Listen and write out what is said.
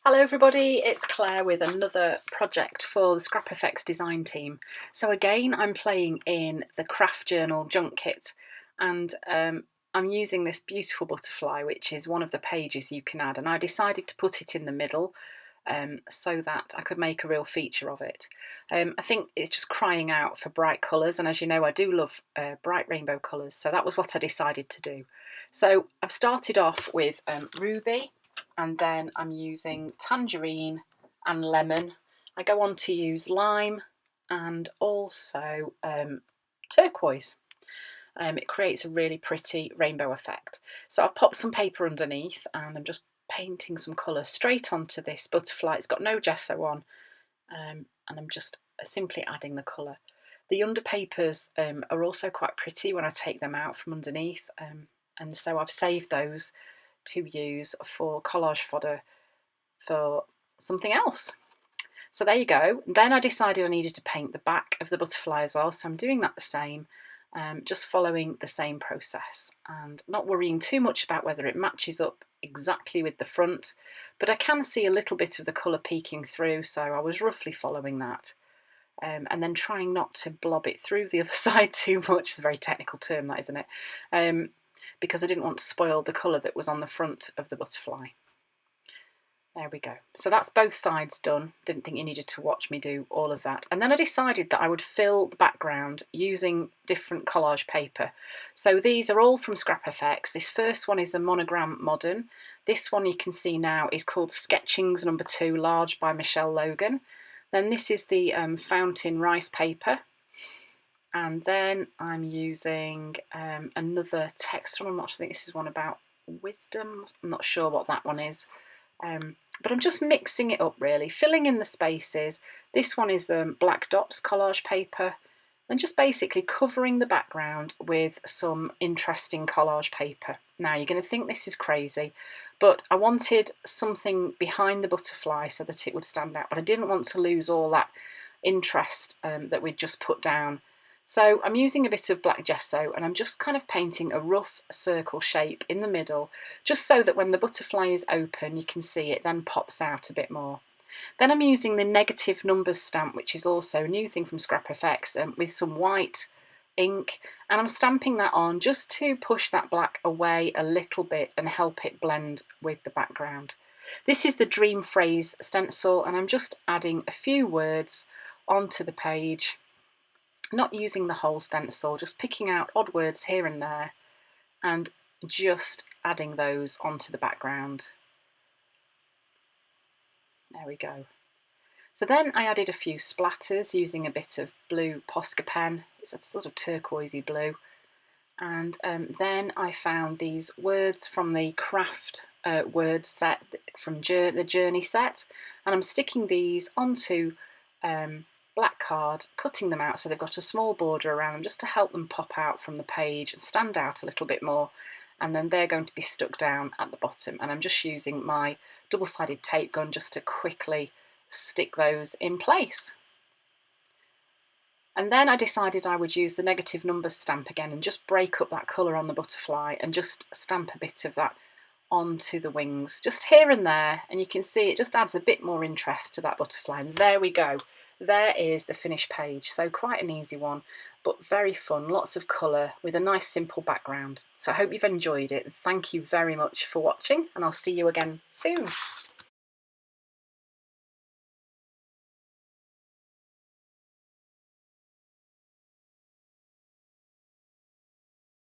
Hello everybody, it's Claire with another project for the Scrap FX design team. So again, I'm playing in the craft journal junk kit, and I'm using this beautiful butterfly, which is one of the pages you can add, and I decided to put it in the middle so that I could make a real feature of it. I think it's just crying out for bright colours, and as you know, I do love bright rainbow colours, so that was what I decided to do. So I've started off with ruby, and then I'm using tangerine and lemon. I go on to use lime and also turquoise. It creates a really pretty rainbow effect. So I've popped some paper underneath and I'm just painting some colour straight onto this butterfly. It's got no gesso on, and I'm just simply adding the colour. The underpapers are also quite pretty when I take them out from underneath, and so I've saved those to use for collage fodder for something else. So there you go. Then I decided I needed to paint the back of the butterfly as well, so I'm doing that the same, just following the same process and not worrying too much about whether it matches up exactly with the front, but I can see a little bit of the colour peeking through, so I was roughly following that. And then trying not to blob it through the other side too much. It's a very technical term, that, isn't it? Because I didn't want to spoil the colour that was on the front of the butterfly. There we go. So that's both sides done. Didn't think you needed to watch me do all of that. And then I decided that I would fill the background using different collage paper. So these are all from Scrap FX. This first one is the Monogram Modern. This one you can see now is called Sketchings No. 2 Large by Michelle Logan. Then this is the Fountain Rice paper. And then I'm using another text one. I think this is one about wisdom. I'm not sure what that one is. But I'm just mixing it up really, filling in the spaces. This one is the Black Dots collage paper, and just basically covering the background with some interesting collage paper. Now you're going to think this is crazy, but I wanted something behind the butterfly so that it would stand out, but I didn't want to lose all that interest that we'd just put down. So I'm using a bit of black gesso and I'm just kind of painting a rough circle shape in the middle, just so that when the butterfly is open you can see it then pops out a bit more. Then I'm using the negative numbers stamp, which is also a new thing from Scrap FX, with some white ink, and I'm stamping that on just to push that black away a little bit and help it blend with the background. This is the Dream Phrase stencil, and I'm just adding a few words onto the page. Not using the whole stencil, just picking out odd words here and there and just adding those onto the background. There we go. So then I added a few splatters using a bit of blue Posca pen. It's a sort of turquoisey blue. And then I found these words from the craft word set from the Journey set, and I'm sticking these onto black card, cutting them out so they've got a small border around them just to help them pop out from the page and stand out a little bit more, and then they're going to be stuck down at the bottom, and I'm just using my double-sided tape gun just to quickly stick those in place. And then I decided I would use the negative numbers stamp again and just break up that colour on the butterfly and just stamp a bit of that onto the wings, just here and there, and you can see it just adds a bit more interest to that butterfly. And there we go. There is the finished page. So quite an easy one, but very fun, lots of colour with a nice simple background. So I hope you've enjoyed it. Thank you very much for watching, and I'll see you again soon.